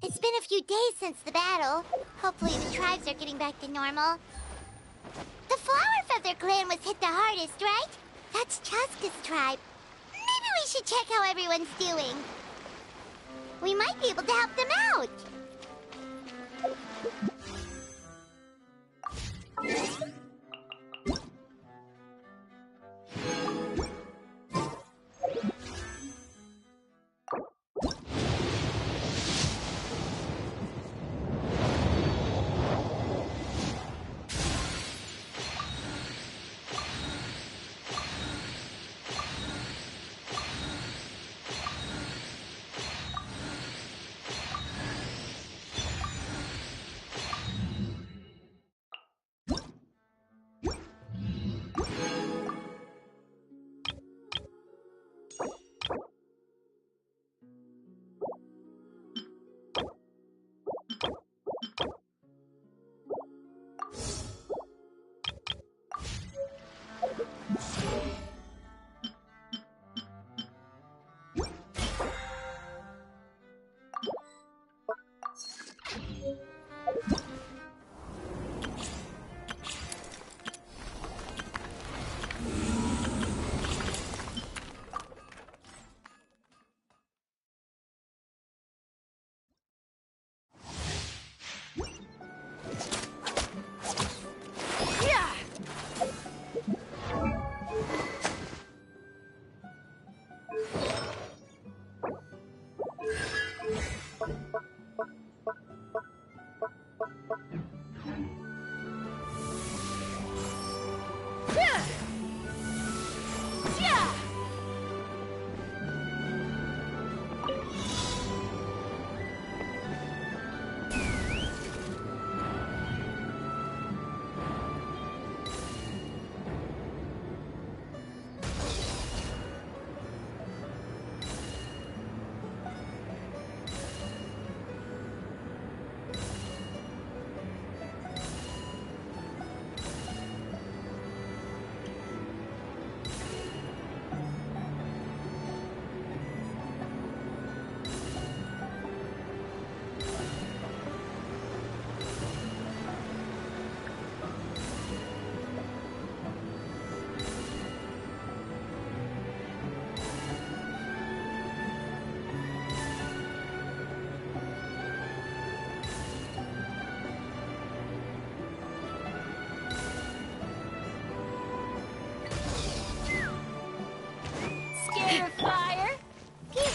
It's been a few days since the battle. Hopefully the tribes are getting back to normal. The Flower Feather clan was hit the hardest, right? That's Chaska's tribe. Maybe we should check how everyone's doing. We might be able to help them out.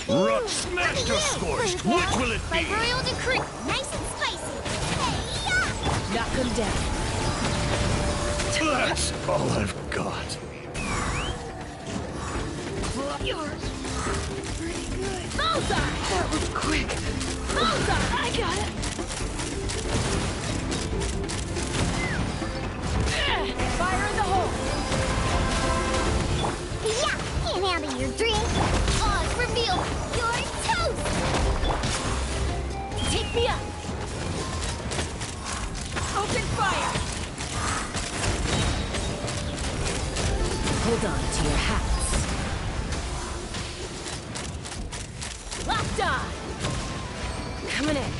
Rock smashed or scorched, what will it be? By royal decree, nice and spicy. Hey-ya! Knock him down. That's all I've got. Yours. Pretty good. Bullseye! That was quick. Bullseye! I got it. Fire in the hole. Yeah, can't handle your drink. Oz, reveal. You're toast. Take me up. Open fire. Hold on to your hats. Locked on. Coming in.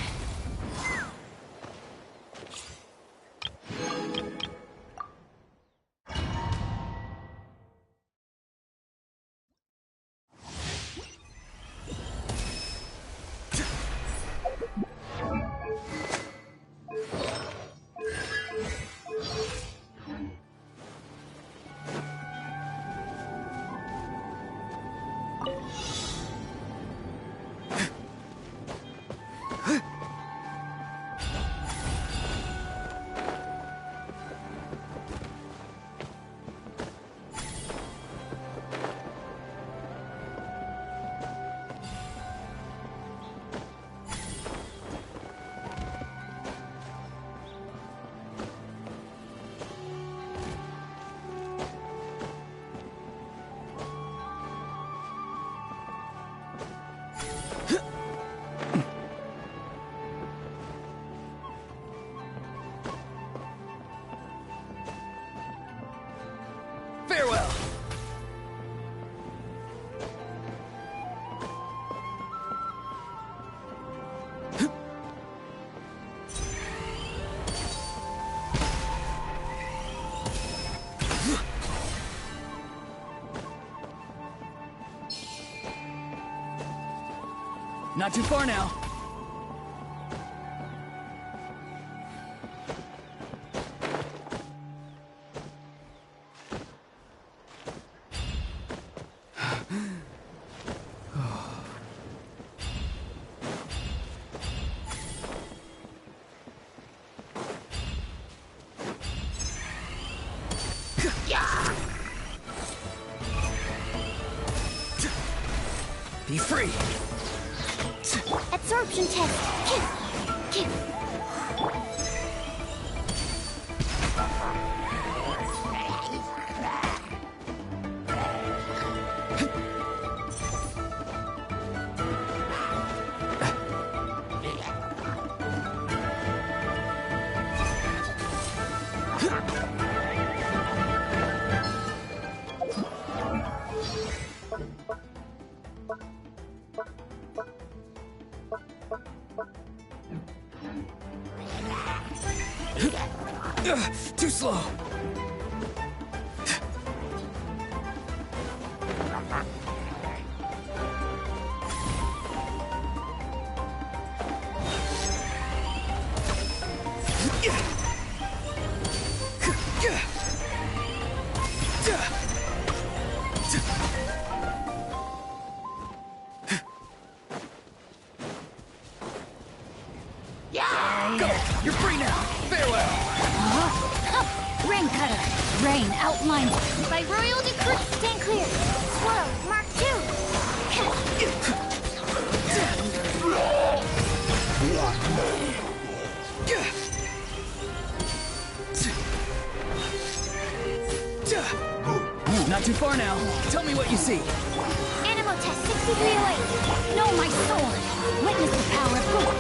Not too far now. Be free. Absorption test. Too slow. Go! You're free now! Farewell! Rain cutter. Rain outlines. By royal decree, stand clear. Swirl, Mark 2. Not too far now. Tell me what you see. Animal test 6308. Know my sword. Witness the power of God.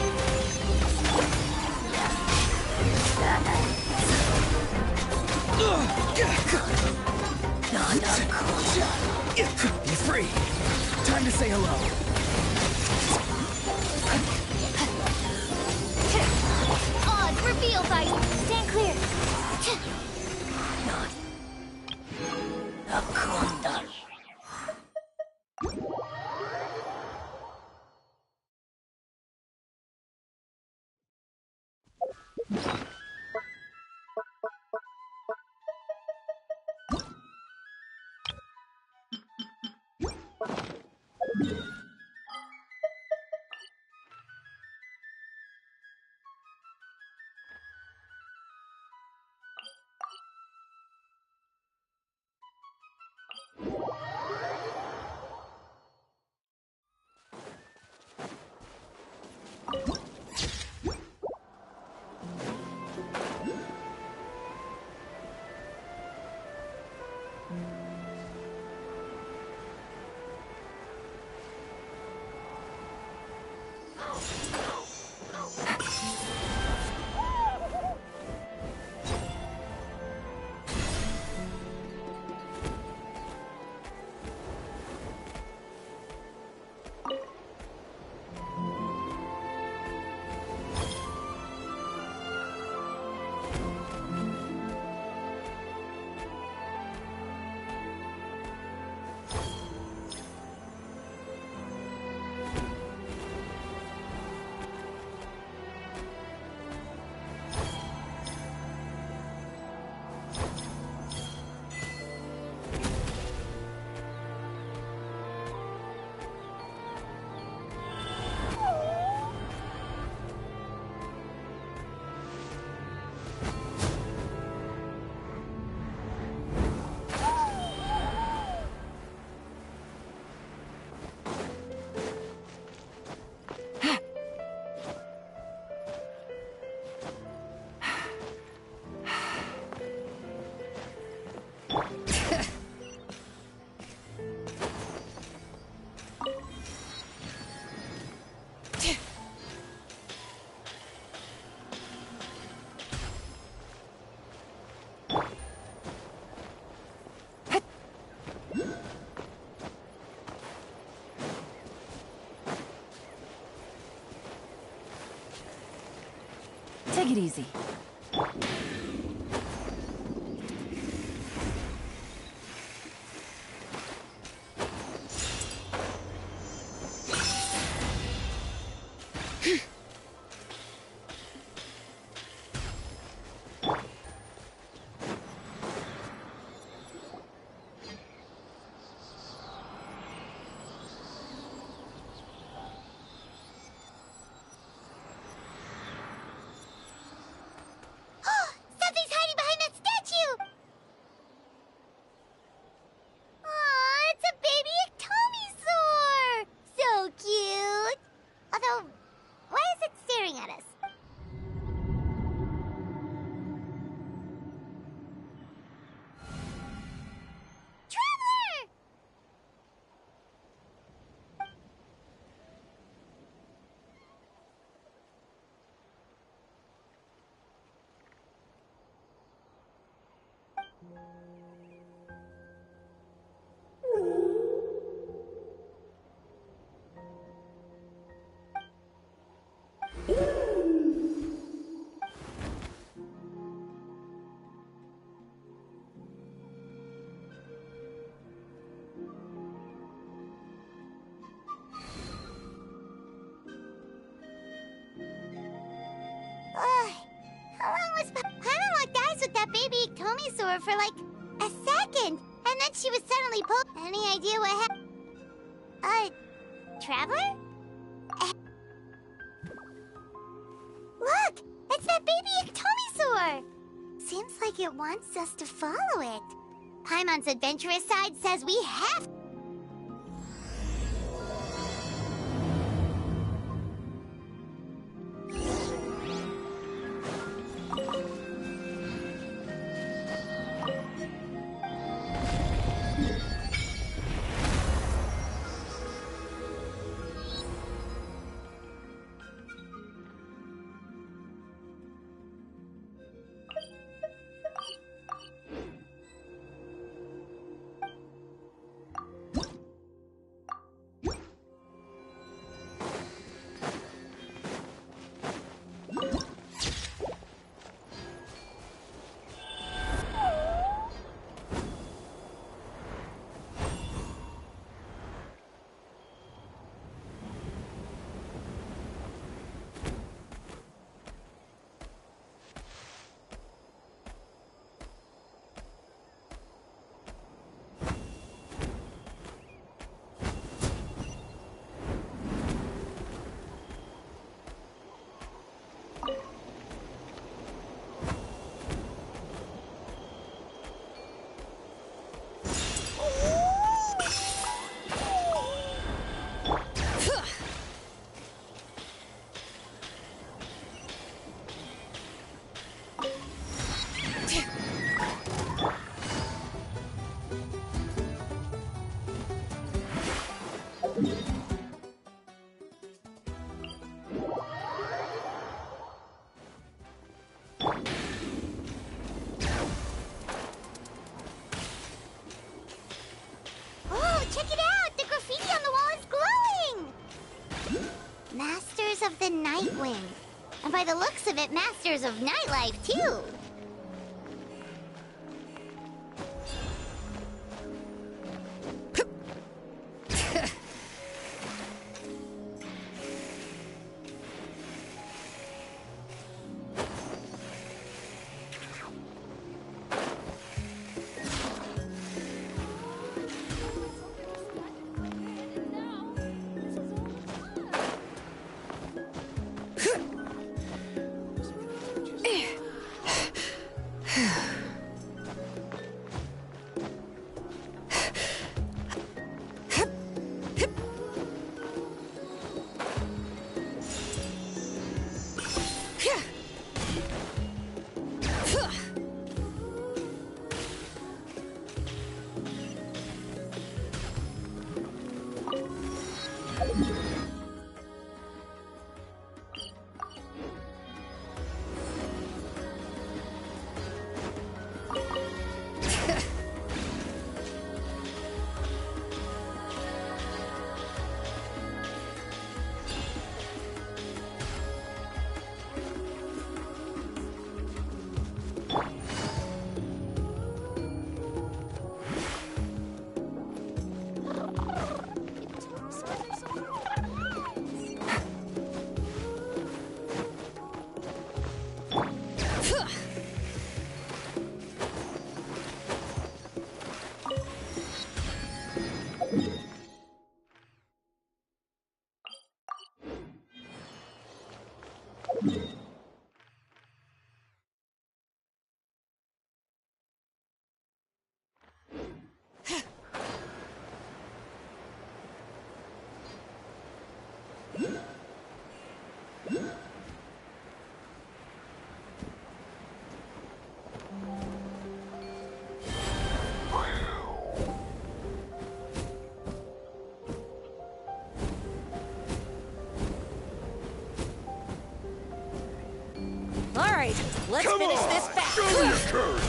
Be free. Time to say hello. Odd reveal fight. Stand clear. Take it easy. with that baby Iktomisaur for like a second, and then she was suddenly pulled. Any idea what happened? Traveler? Look! It's that baby Iktomisaur! Seems like it wants us to follow it. Paimon's adventurous side says we have. Check it out! The graffiti on the wall is glowing! Masters of the Nightwing. And by the looks of it, Masters of Nightlife, too. Let's Come finish on! this fast. Show your courage!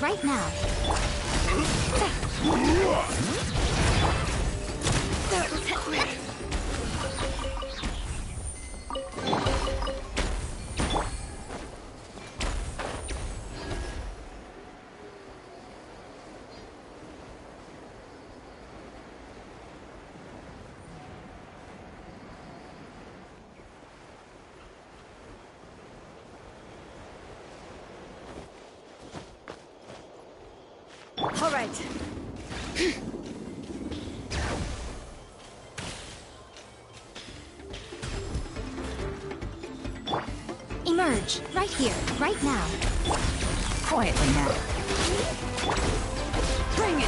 Right now. All right. Emerge, right here, right now. Quietly now. Bring it!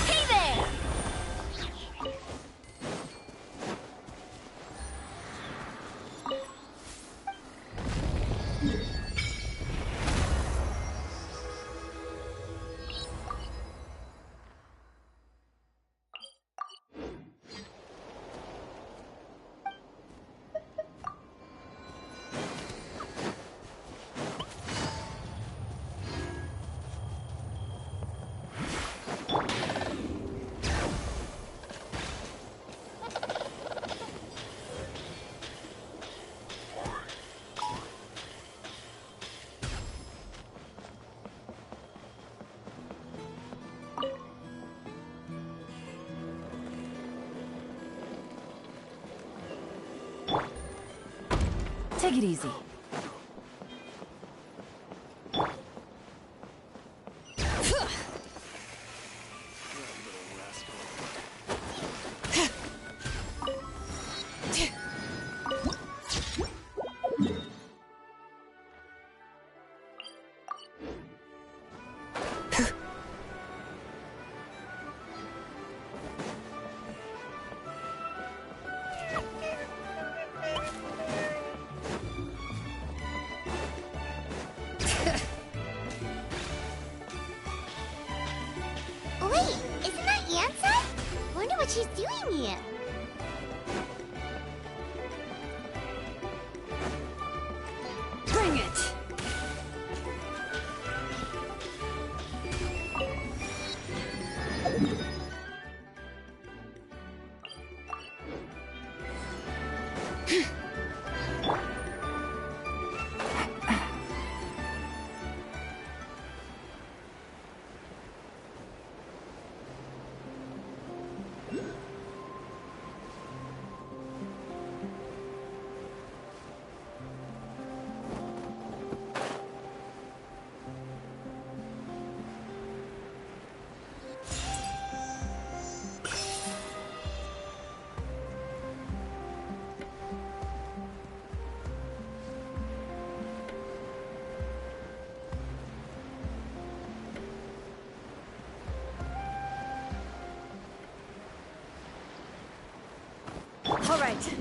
Hey there! Take it easy. Wait, isn't that Yansa? Wonder what she's doing here. Bring it! All right.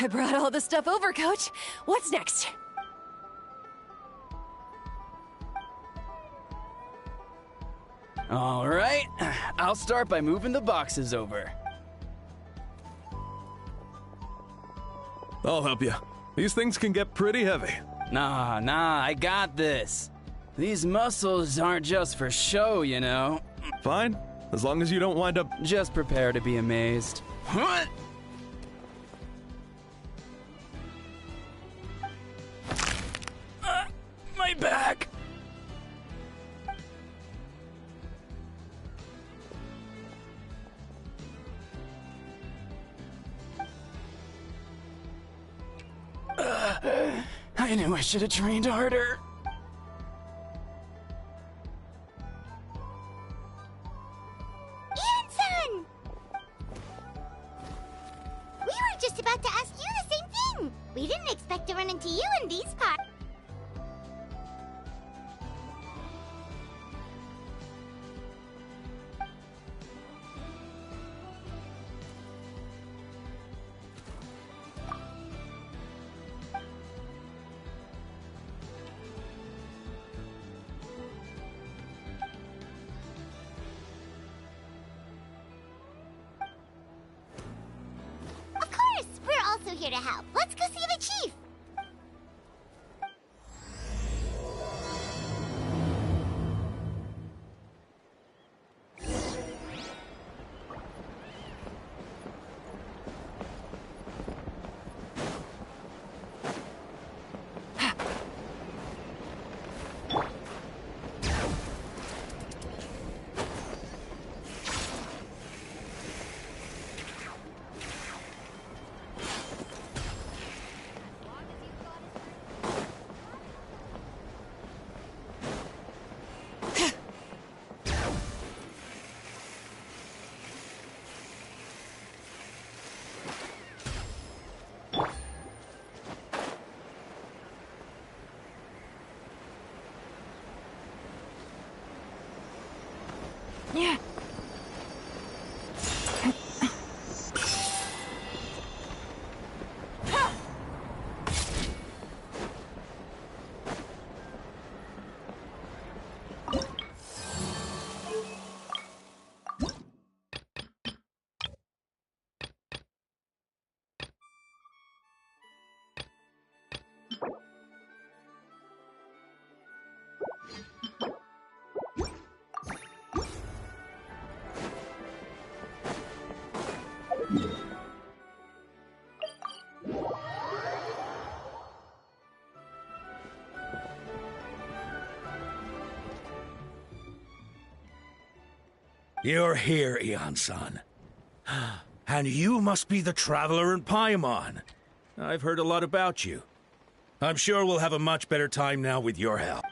I brought all the stuff over, Coach. What's next? All right, I'll start by moving the boxes over. I'll help you. These things can get pretty heavy. Nah, I got this. These muscles aren't just for show, you know. Fine, as long as you don't wind up... Just prepare to be amazed. What? My back! I knew I should have trained harder. Anson! We were just about to ask you the same thing. We didn't expect to run into you in these parts. Of course, we're also here to help. Let's go see the chief. Yeah. You're here, Eon-san. And you must be the traveler in Paimon. I've heard a lot about you. I'm sure we'll have a much better time now with your help.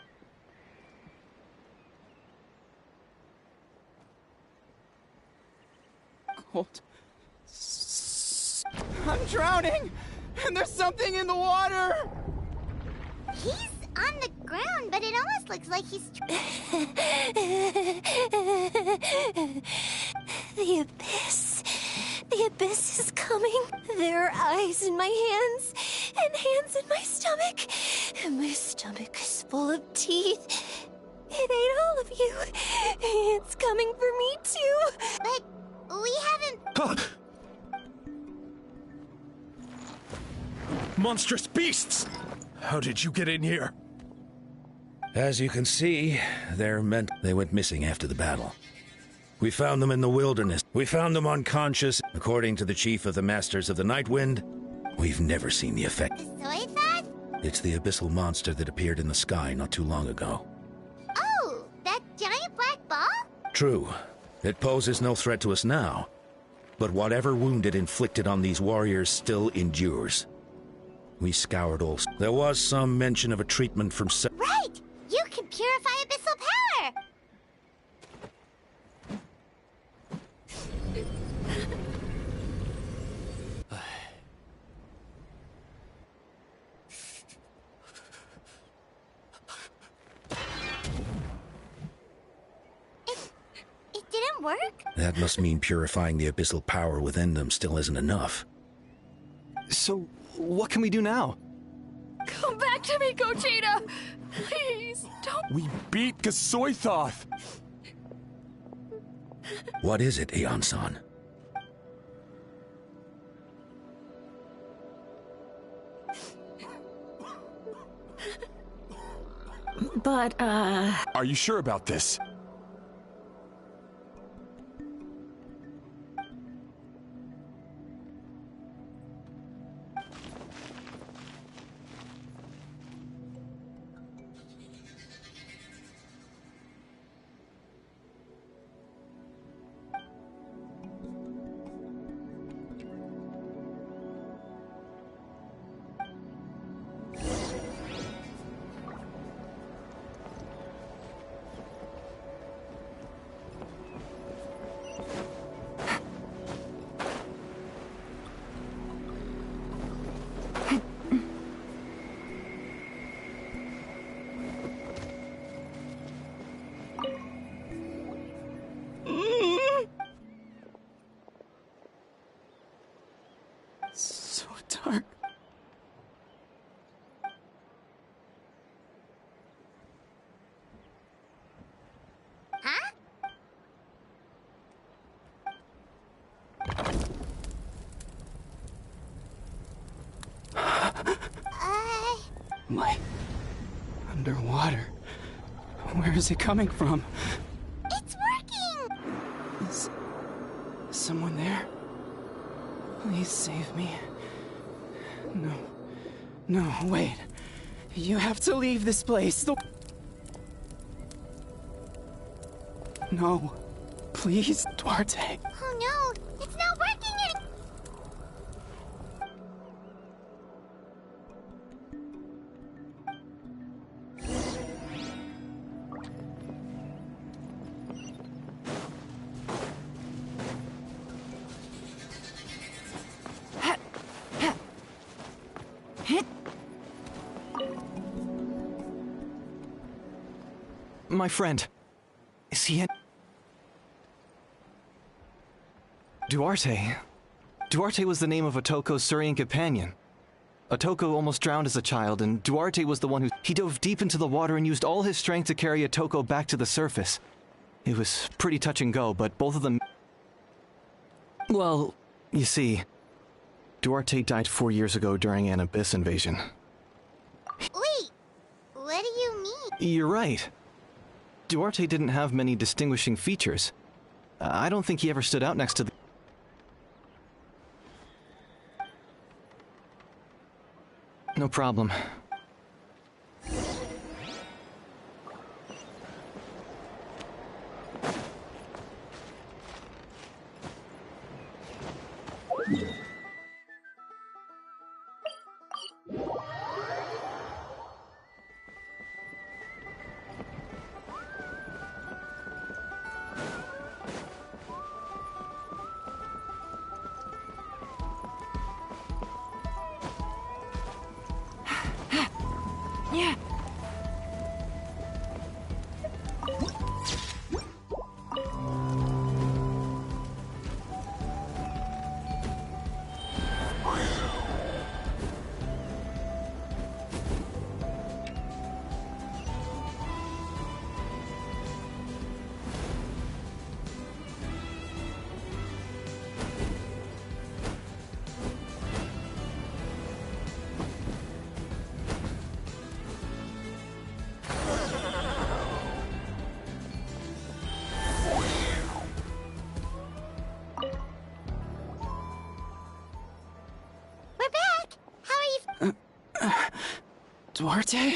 Cold. I'm drowning! And there's something in the water! He's on the ground, but it almost looks like he's... The abyss. The abyss is coming. There are eyes in my hands, and hands in my stomach. And my stomach is full of teeth. It ate all of you. It's coming for me, too. But we haven't... Monstrous beasts! How did you get in here? As you can see, they went missing after the battle. We found them in the wilderness. We found them unconscious. According to the chief of the Masters of the Night Wind, we've never seen the effect. The soy thought? It's the abyssal monster that appeared in the sky not too long ago. Oh, that giant black ball? True. It poses no threat to us now. But whatever wound it inflicted on these warriors still endures. We scoured all... There was some mention of a treatment from... Right! You can purify abyssal power! It didn't work? That must mean purifying the abyssal power within them still isn't enough. So, what can we do now? Come back to me, Gogeta! Please, don't... We beat Gasoithoth! What is it, Aeon-san? But, Are you sure about this? So dark. Huh? Light. Underwater. Where is it coming from? It's working! Is someone there? Please save me. No. No, wait. You have to leave this place. No. Please, Duarte. Oh no, it's not working anymore! My friend. Is he in? Duarte. Duarte was the name of Otoko's Surian companion. Otoko almost drowned as a child, and Duarte was the one who... He dove deep into the water and used all his strength to carry Otoko back to the surface. It was pretty touch and go, but both of them... Well, you see, Duarte died 4 years ago during an Abyss invasion. Wait, what do you mean? You're right. Duarte didn't have many distinguishing features. I don't think he ever stood out next to the... No problem. Yeah. We're back! How are you? Duarte?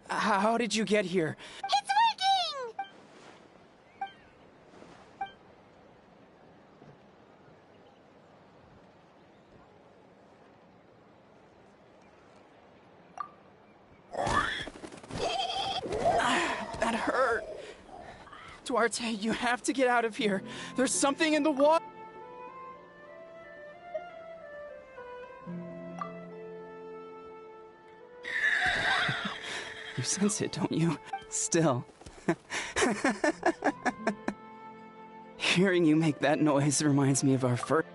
How did you get here? It's working! That hurt. Duarte, you have to get out of here. There's something in the water. You sense it, don't you? Still. Hearing you make that noise reminds me of our first...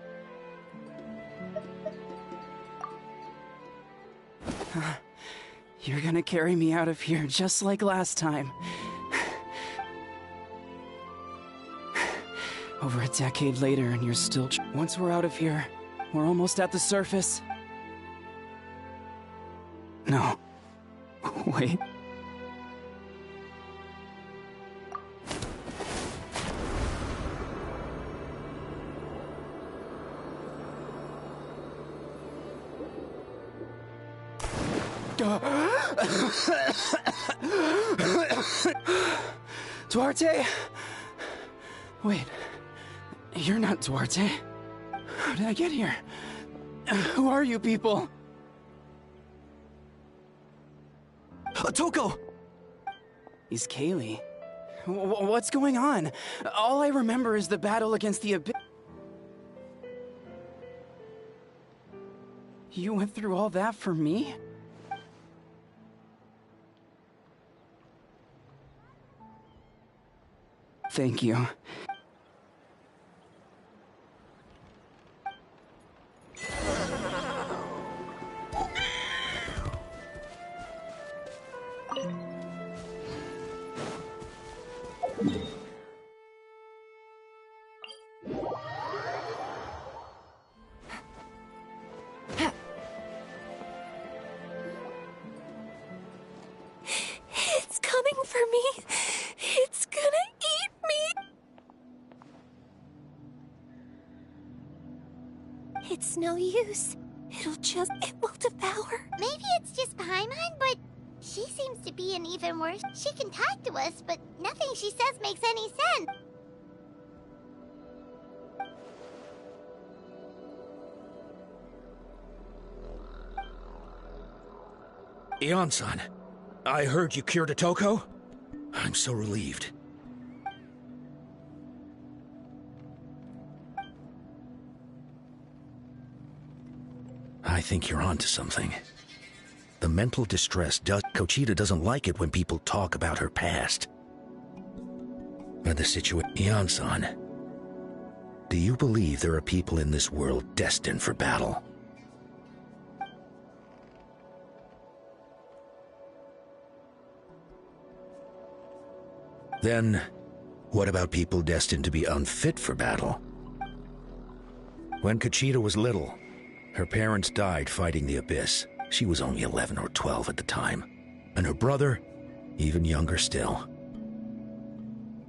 You're gonna carry me out of here just like last time. Over a decade later and you're still... Once we're out of here, we're almost at the surface. No. Wait. Duarte? Wait, you're not Duarte. How did I get here? Who are you people? Toko! He's Kaylee. What's going on? All I remember is the battle against the Abyss. You went through all that for me? Thank you. It's coming for me. It's gonna eat me. It's no use. It will devour. Maybe it's just Paimon, but she seems to be an even worse. She can talk to us, but nothing she says makes any sense. Ion-san, I heard you cured a Toko? I'm so relieved. I think you're onto something. The mental distress does... Kochita doesn't like it when people talk about her past. But the situation... Ion-san, do you believe there are people in this world destined for battle? Then, what about people destined to be unfit for battle? When Kochita was little, her parents died fighting the Abyss. She was only 11 or 12 at the time, and her brother, even younger still.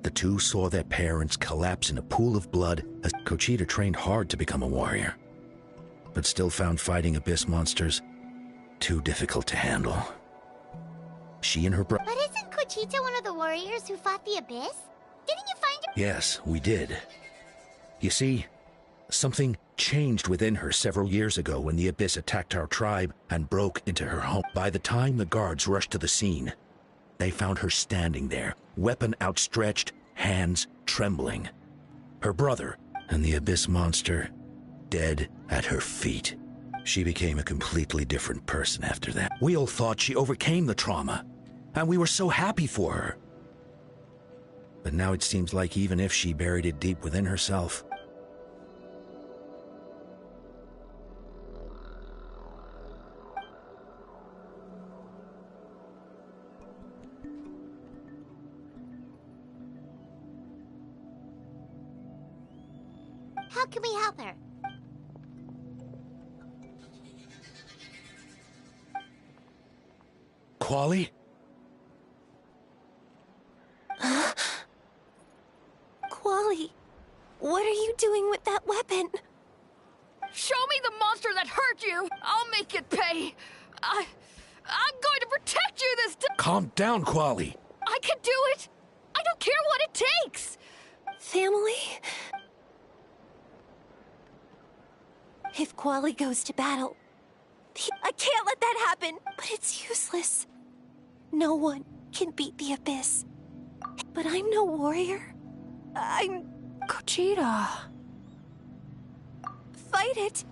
The two saw their parents collapse in a pool of blood as Kochita trained hard to become a warrior, but still found fighting Abyss monsters too difficult to handle. She and her brother... But isn't Kochita one of the warriors who fought the Abyss? Didn't you find her? Yes, we did. You see, something changed within her several years ago when the Abyss attacked our tribe and broke into her home. By the time the guards rushed to the scene, they found her standing there, weapon outstretched, hands trembling. Her brother and the Abyss monster dead at her feet. She became a completely different person after that. We all thought she overcame the trauma, and we were so happy for her. But now it seems like even if she buried it deep within herself, How can we help her? Quali? Quali, what are you doing with that weapon? Show me the monster that hurt you. I'll make it pay. I'm going to protect you this time. Calm down, Quali. I can do it. I don't care what it takes. Family? If Quali goes to battle, I can't let that happen, but it's useless. No one can beat the Abyss. But I'm no warrior. I'm Kochita. Fight it.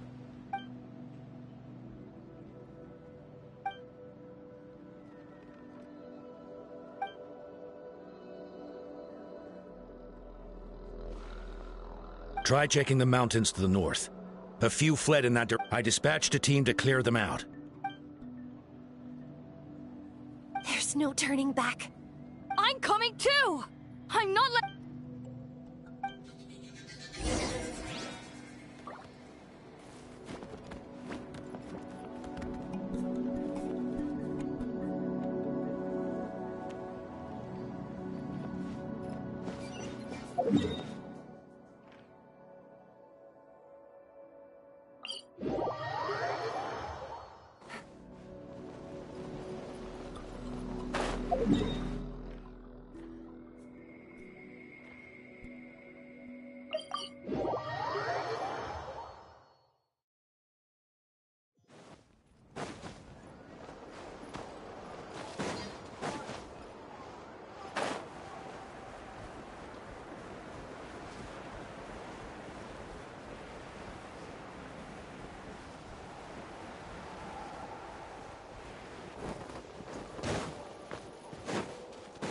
Try checking the mountains to the north. A few fled in that direction. I dispatched a team to clear them out. There's no turning back. I'm coming too! I'm not let-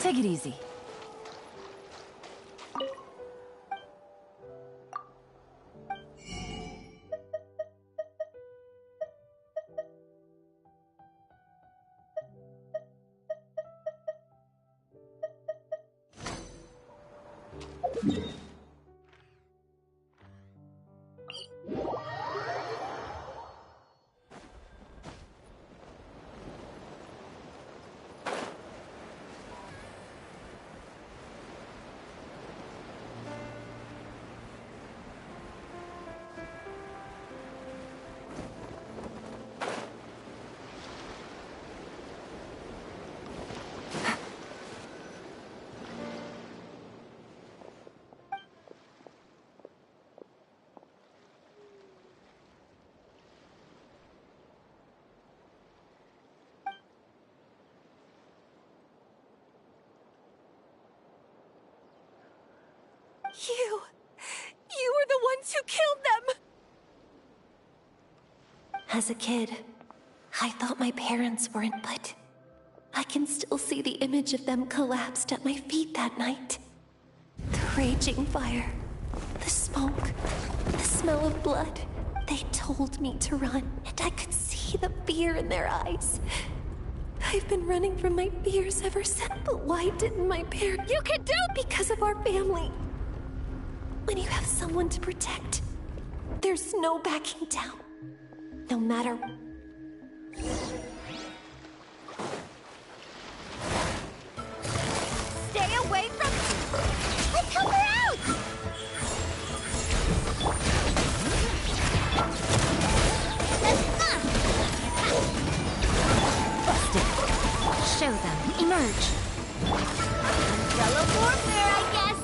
Take it easy. You were the ones who killed them! As a kid, I thought my parents weren't, but I can still see the image of them collapsed at my feet that night. The raging fire, the smoke, the smell of blood. They told me to run, and I could see the fear in their eyes. I've been running from my fears ever since, but why didn't my parents— You can do— Because of our family. When you have someone to protect, there's no backing down. No matter— Stay away from— Let's help her out! Busted. Show them. Emerge. Umbrella warfare, I guess.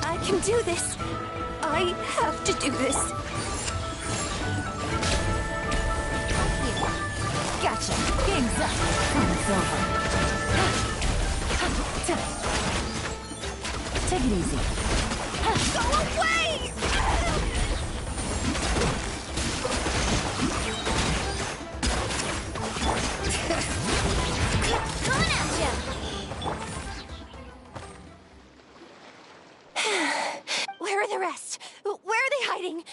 I can do this. I have to do this. Gotcha. Game's up. It's over. Take it easy. Go away! Coming at ya! Where are the rest? Where are they hiding?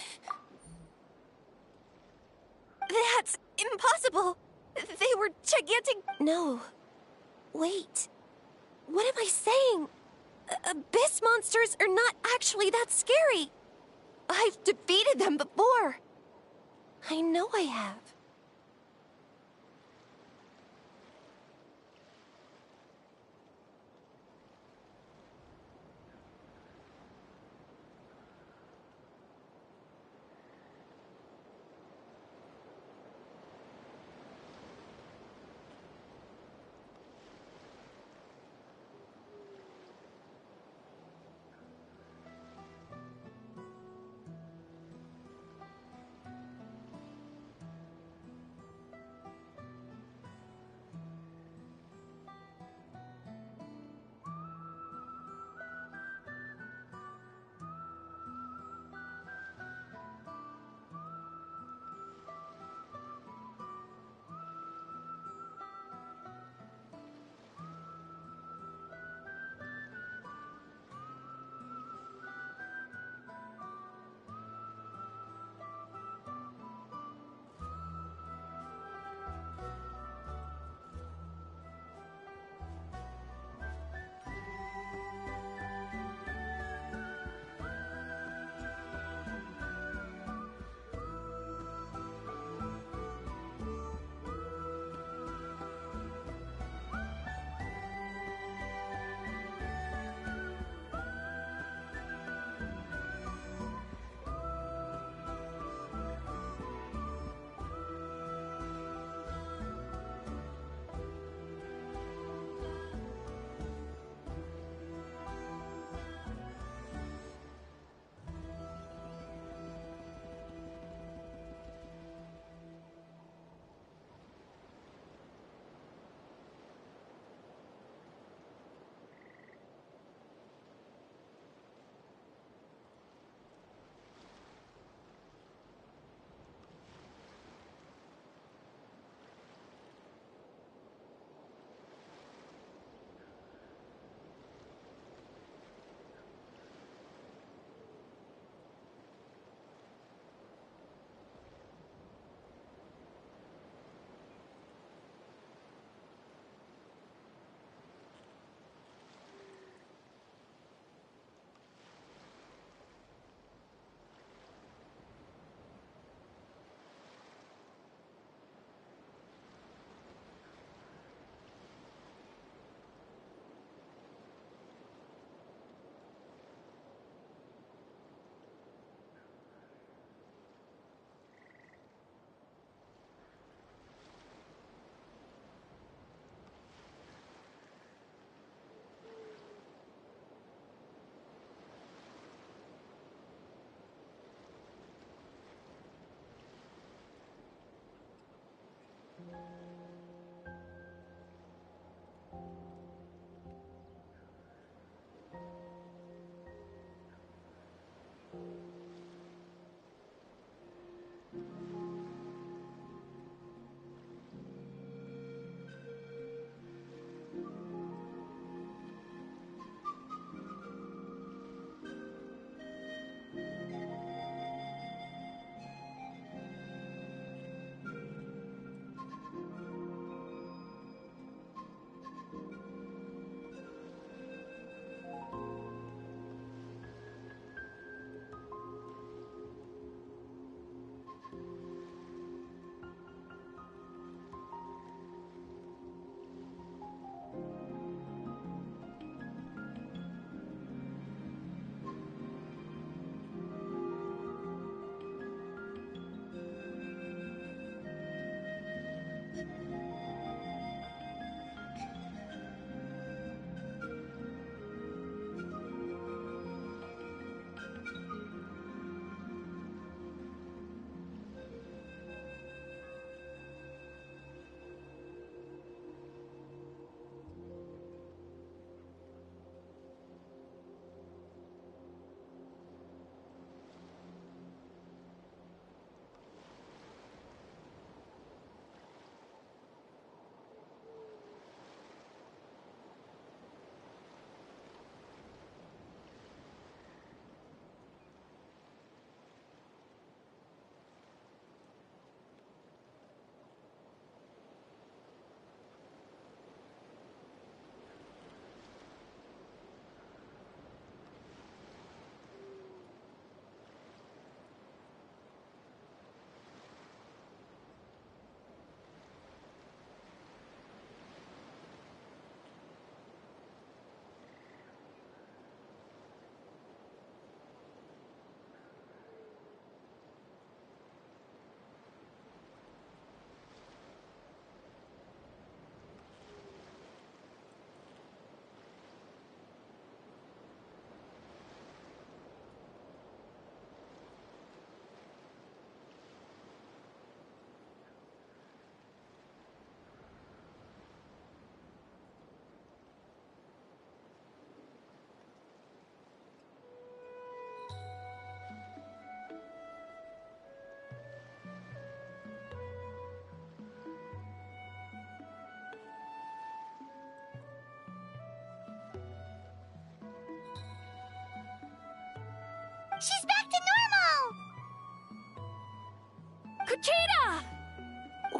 That's impossible. They were gigantic— No. Wait. What am I saying? Abyss monsters are not actually that scary. I've defeated them before. I know I have.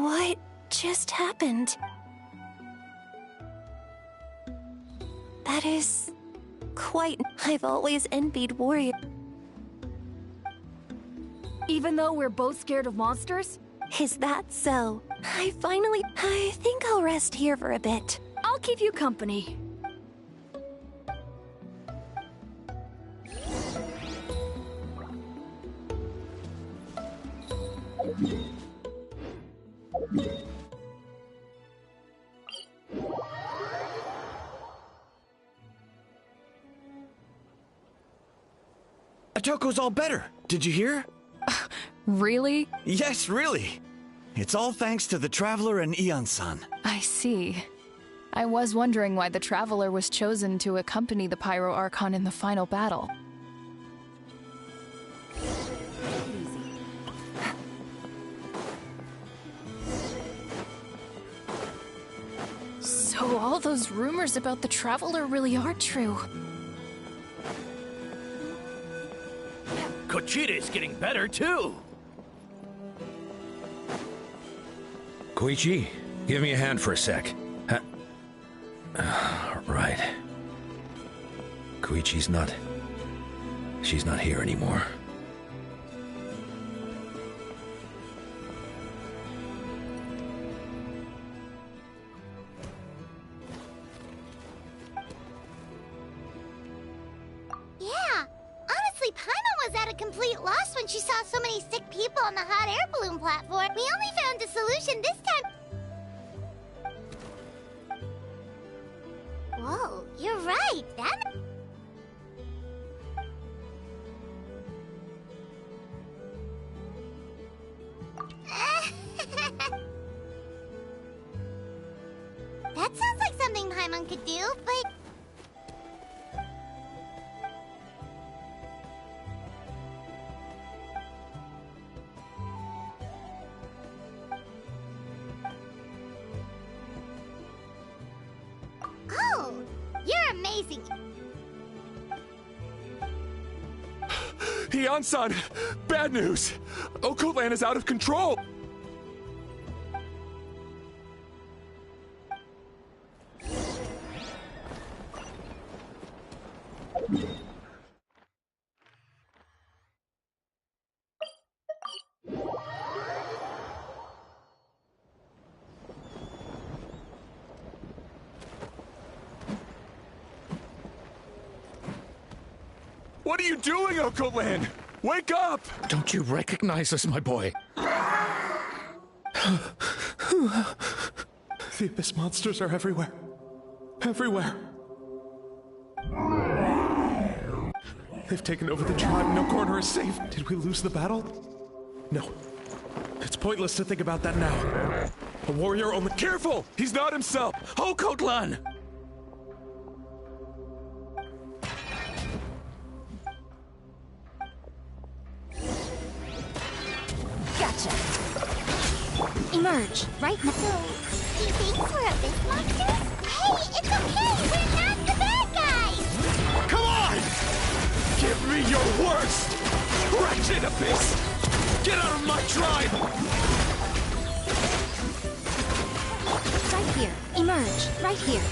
What just happened? That is quite... I've always envied warrior. Even though we're both scared of monsters? Is that so? I think I'll rest here for a bit. I'll keep you company. Atoko's all better. Did you hear? Really? Yes, really. It's all thanks to the Traveler and Ian-san. I see. I was wondering why the Traveler was chosen to accompany the Pyro Archon in the final battle. So all those rumors about the Traveler really are true. Kochida's getting better, too! Koichi, give me a hand for a sec. Right. Koichi's not... She's not here anymore. Yeah, honestly, Paimon was at a complete loss when she saw so many sick people on the hot air balloon platform. We only found a solution this time. Whoa, you're right. That sounds like something Paimon could do, but... Oh, you're amazing. Ian-san! Bad news! Okoland is out of control! What are you doing, Okoland? Wake up! Don't you recognize us, my boy? The Abyss monsters are everywhere. Everywhere. They've taken over the tribe. No corner is safe. Did we lose the battle? No. It's pointless to think about that now. A warrior only— Careful! He's not himself! Okotlan! Gotcha. Emerge, right now. So, he thinks we're Abyss monsters? Hey, it's okay! We're not the bad guys! Come on! Give me your worst! Wretched Abyss! Get out of my tribe! Right here. Emerge, right here.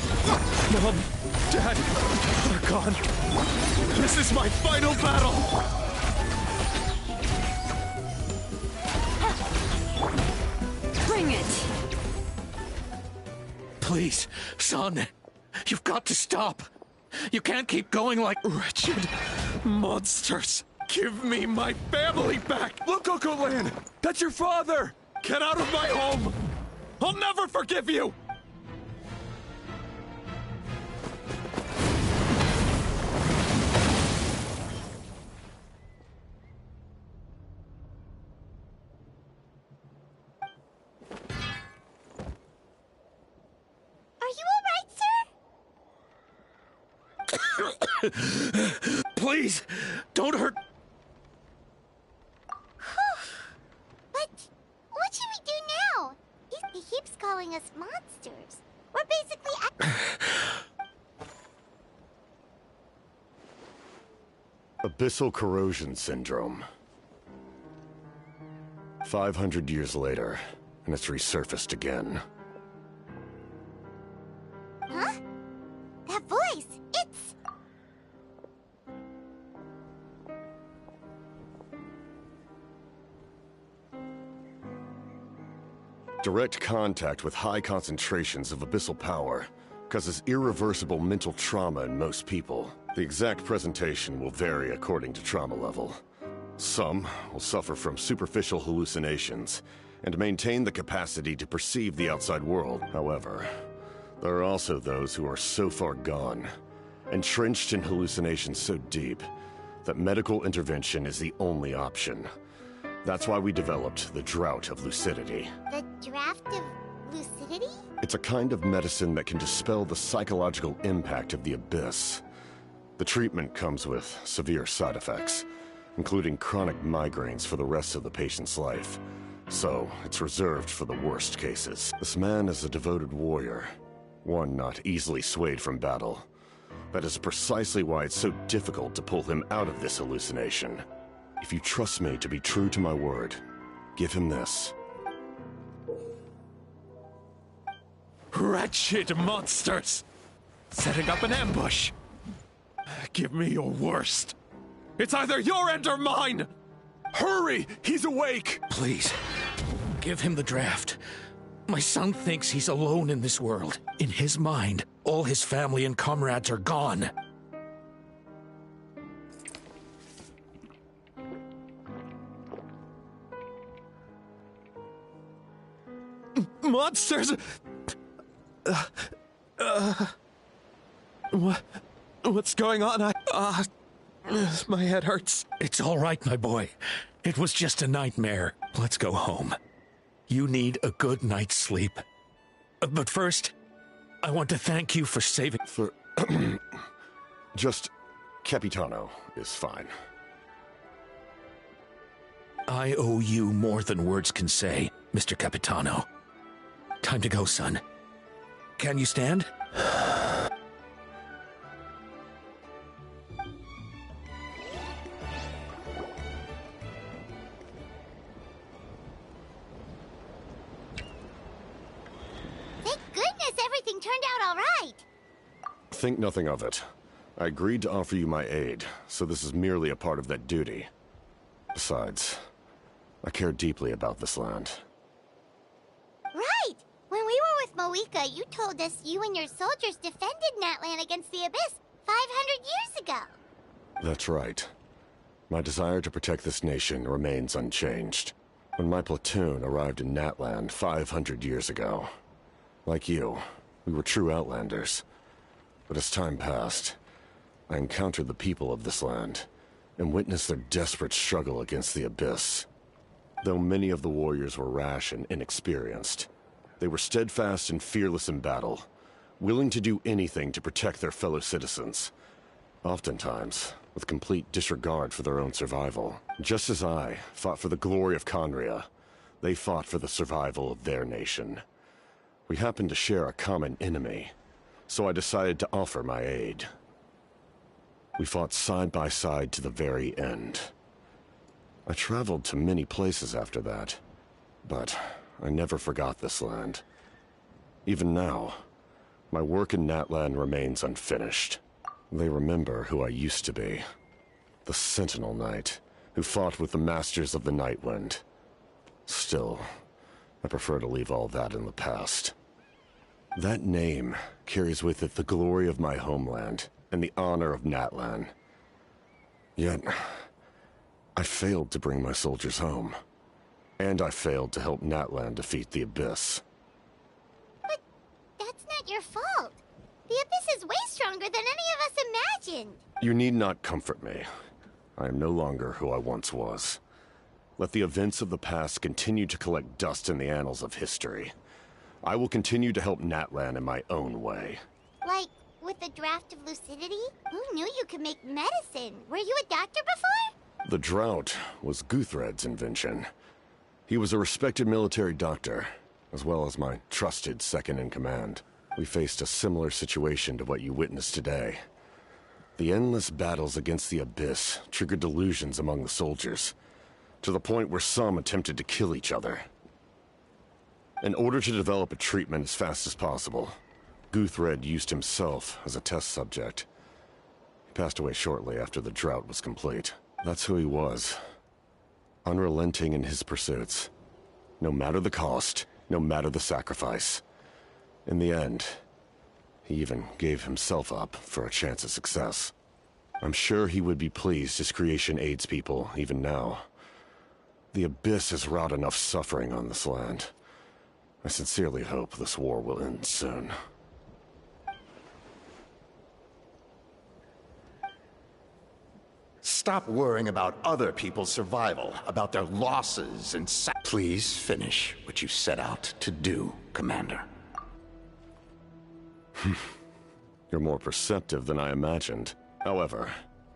Mom, Dad, they're gone. This is my final battle! Bring it. Please, son. You've got to stop. You can't keep going like— Wretched monsters! Give me my family back! Look, Okoland! That's your father! Get out of my home! I'll never forgive you! Are you alright, sir? Please, don't hurt— But what should we do now? He keeps calling us monsters. We're basically... Abyssal corrosion syndrome. 500 years later, and it's resurfaced again. Huh? That voice, it's... Direct contact with high concentrations of abyssal power causes irreversible mental trauma in most people. The exact presentation will vary according to trauma level. Some will suffer from superficial hallucinations and maintain the capacity to perceive the outside world. However, there are also those who are so far gone, entrenched in hallucinations so deep, that medical intervention is the only option. That's why we developed the Drought of Lucidity. The Draft of Lucidity? It's a kind of medicine that can dispel the psychological impact of the Abyss. The treatment comes with severe side effects, including chronic migraines for the rest of the patient's life. So, it's reserved for the worst cases. This man is a devoted warrior, one not easily swayed from battle. That is precisely why it's so difficult to pull him out of this hallucination. If you trust me to be true to my word, give him this. Wretched monsters! Setting up an ambush! Give me your worst. It's either your end or mine! Hurry! He's awake! Please, give him the draft. My son thinks he's alone in this world. In his mind, all his family and comrades are gone. Monsters! What's going on? My head hurts. It's all right, my boy. It was just a nightmare. Let's go home. You need a good night's sleep. But first, I want to thank you for saving... For... Just... Capitano is fine. I owe you more than words can say, Mr. Capitano. Time to go, son. Can you stand? Thank goodness everything turned out all right. Think nothing of it. I agreed to offer you my aid, so this is merely a part of that duty. Besides, I care deeply about this land. Right! When we were with Moika, you told us you and your soldiers defended Natlan against the Abyss 500 years ago. That's right. My desire to protect this nation remains unchanged. When my platoon arrived in Natlan 500 years ago, like you, we were true outlanders. But as time passed, I encountered the people of this land and witnessed their desperate struggle against the Abyss. Though many of the warriors were rash and inexperienced, they were steadfast and fearless in battle, willing to do anything to protect their fellow citizens, oftentimes with complete disregard for their own survival. Just as I fought for the glory of Conria, they fought for the survival of their nation. We happened to share a common enemy, so I decided to offer my aid. We fought side by side to the very end. I traveled to many places after that, but I never forgot this land. Even now, my work in Natlan remains unfinished. They remember who I used to be. The Sentinel Knight, who fought with the Masters of the Nightwind. Still, I prefer to leave all that in the past. That name carries with it the glory of my homeland and the honor of Natlan. Yet, I failed to bring my soldiers home. And I failed to help Natlan defeat the Abyss. But that's not your fault. The Abyss is way stronger than any of us imagined. You need not comfort me. I am no longer who I once was. Let the events of the past continue to collect dust in the annals of history. I will continue to help Natlan in my own way. Like, with the Draft of Lucidity? Who knew you could make medicine? Were you a doctor before? The drought was Guthred's invention. He was a respected military doctor, as well as my trusted second-in-command. We faced a similar situation to what you witnessed today. The endless battles against the Abyss triggered delusions among the soldiers, to the point where some attempted to kill each other. In order to develop a treatment as fast as possible, Guthred used himself as a test subject. He passed away shortly after the drought was complete. That's who he was. Unrelenting in his pursuits. No matter the cost, no matter the sacrifice. In the end, he even gave himself up for a chance at success. I'm sure he would be pleased his creation aids people, even now. The Abyss has wrought enough suffering on this land. I sincerely hope this war will end soon. Stop worrying about other people's survival, about their losses and Please finish what you set out to do, Commander. You're more perceptive than I imagined. However,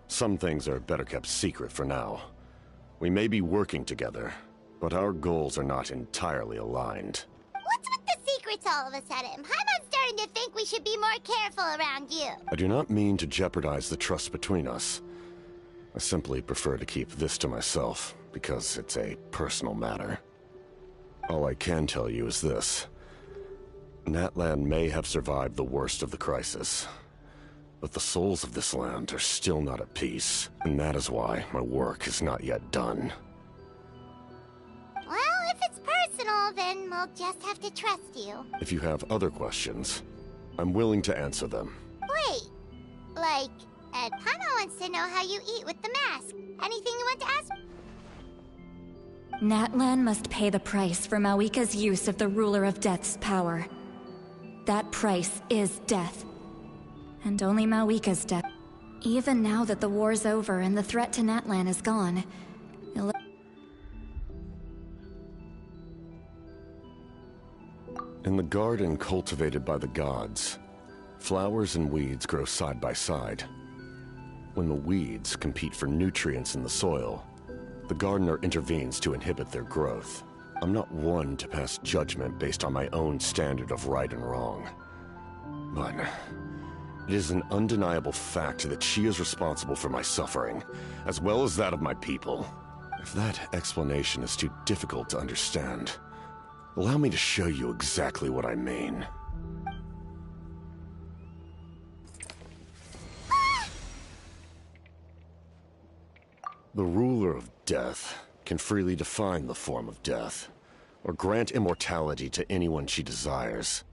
some things are better kept secret for now. We may be working together, but our goals are not entirely aligned. What's with the secrets all of a sudden? I'm starting to think we should be more careful around you. I do not mean to jeopardize the trust between us. I simply prefer to keep this to myself, because it's a personal matter. All I can tell you is this. Natlan may have survived the worst of the crisis, but the souls of this land are still not at peace, and that is why my work is not yet done. Well, if it's personal, then we'll just have to trust you. If you have other questions, I'm willing to answer them. Wait, like, Paimon wants to know how you eat with the mask. Anything you want to ask? Natlan must pay the price for Mawika's use of the Ruler of Death's power. That price is death. And only Mawika's death. Even now that the war's over and the threat to Natlan is gone, in the garden cultivated by the gods, flowers and weeds grow side by side. When the weeds compete for nutrients in the soil, the gardener intervenes to inhibit their growth. I'm not one to pass judgment based on my own standard of right and wrong. But it is an undeniable fact that she is responsible for my suffering, as well as that of my people. If that explanation is too difficult to understand, allow me to show you exactly what I mean. The ruler of death can freely define the form of death, or grant immortality to anyone she desires.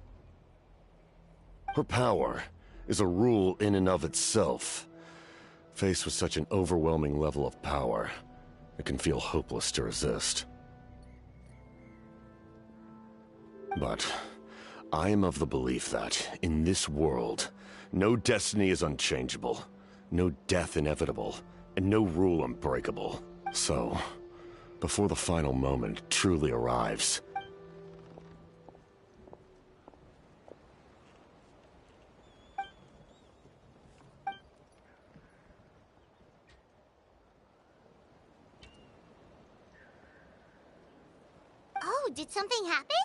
Her power is a rule in and of itself. Faced with such an overwhelming level of power, it can feel hopeless to resist. But I am of the belief that, in this world, no destiny is unchangeable, no death inevitable, and no rule unbreakable. So, before the final moment truly arrives, Oh, did something happen?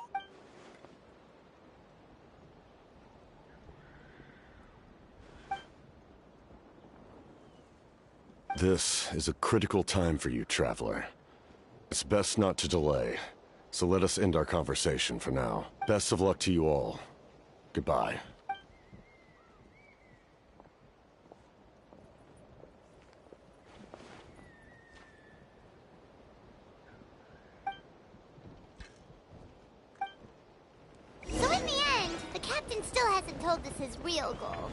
this is a critical time for you, Traveler. It's best not to delay, so let us end our conversation for now. Best of luck to you all. Goodbye. So in the end, the captain still hasn't told us his real goal.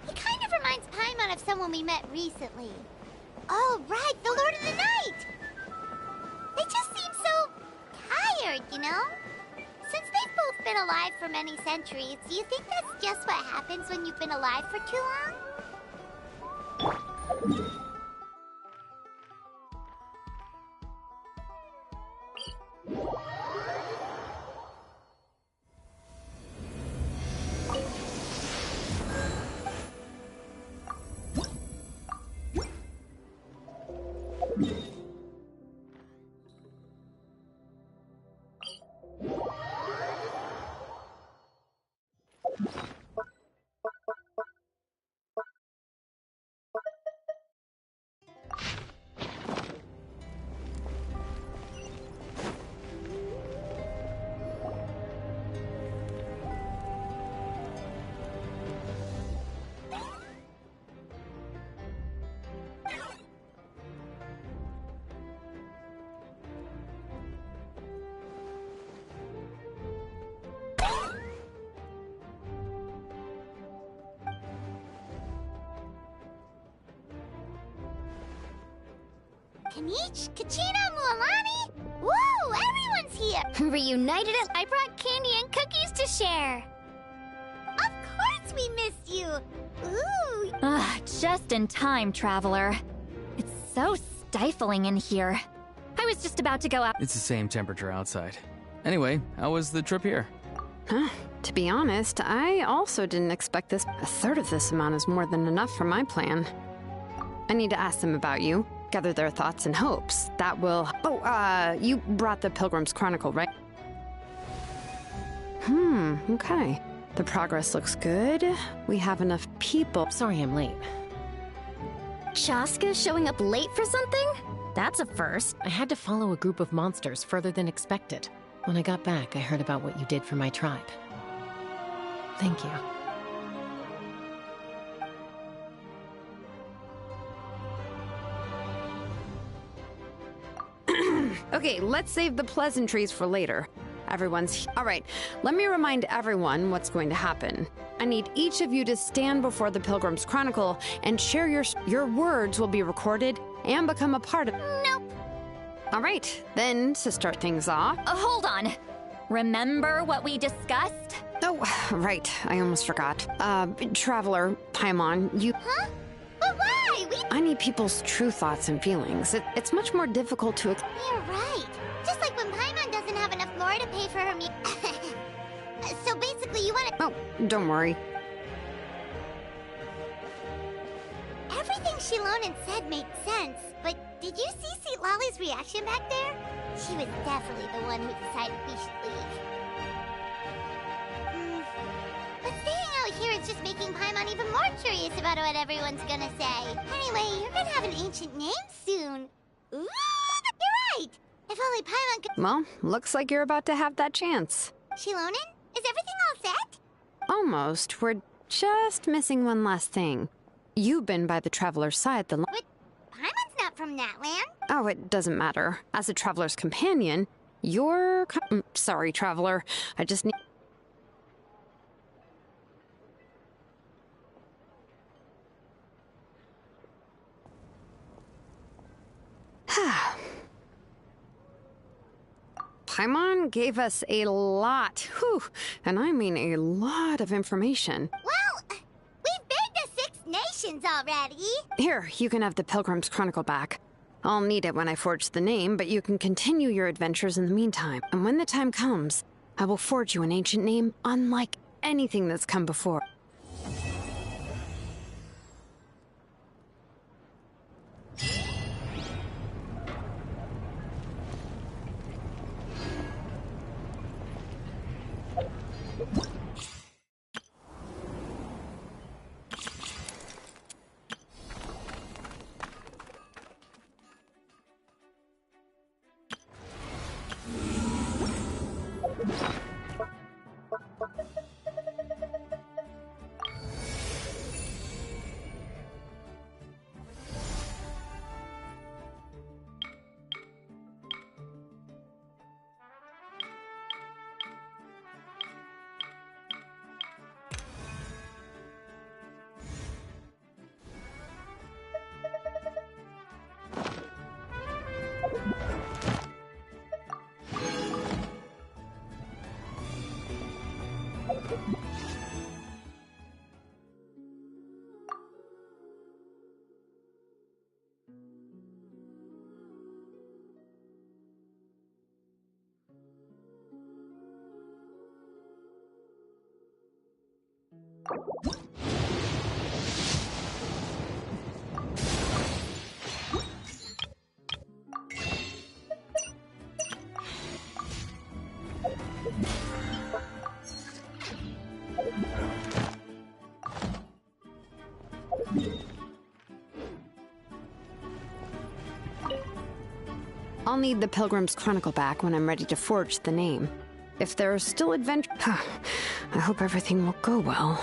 He kind of reminds Paimon of someone we met recently. Oh, right, the Lord of the Night! They just seem so tired, you know? Since they've both been alive for many centuries, do you think that's just what happens when you've been alive for too long? Kanich, Kachina, Mualani? Woo! Everyone's here! Reunited it. I brought candy and cookies to share. Of course we missed you! Ooh! Just in time, Traveler. It's so stifling in here. I was just about to go out. It's the same temperature outside. Anyway, how was the trip here? Huh. To be honest, I also didn't expect this. A third of this amount is more than enough for my plan. I need to ask them about you, gather their thoughts and hopes. That will... Oh, you brought the Pilgrim's Chronicle, right? Okay. The progress looks good. We have enough people. Sorry I'm late. Chaska showing up late for something? That's a first. I had to follow a group of monsters further than expected. When I got back, I heard about what you did for my tribe. Thank you. Okay, let's save the pleasantries for later. All right, let me remind everyone what's going to happen. I need each of you to stand before the Pilgrim's Chronicle and share your words will be recorded and become a part of... Nope. All right, then to start things off... Hold on. Remember what we discussed? Oh, right, I almost forgot. Traveler, Paimon, you... Huh? But why? I need people's true thoughts and feelings. It's much more difficult to... You're right. Just like when Paimon doesn't have enough lore to pay for her meal. So basically you want to... Oh, don't worry. Everything Shilonen said made sense, but did you see Sweet Lolly's reaction back there? She was definitely the one who decided we should leave. But staying out here is just making Paimon even more curious about what everyone's gonna say. Anyway, you're gonna have an ancient name soon. Ooh, you're right! If only Paimon could... Well, looks like you're about to have that chance. Shilonen, is everything all set? Almost. We're just missing one last thing. You've been by the Traveler's side the... But Paimon's not from that land. Oh, it doesn't matter. As a Traveler's companion, you're... Sorry, Traveler. I just need... Paimon gave us a lot, and I mean a lot of information. Well, we've been to 6 nations already. Here, you can have the Pilgrim's Chronicle back. I'll need it when I forge the name, but you can continue your adventures in the meantime. And when the time comes, I will forge you an ancient name unlike anything that's come before. I'll need the Pilgrim's Chronicle back when I'm ready to forge the name. If there are still adventures... I hope everything will go well.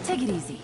Take it easy.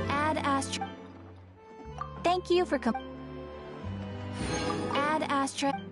Add Astra. Thank you for Add Astra.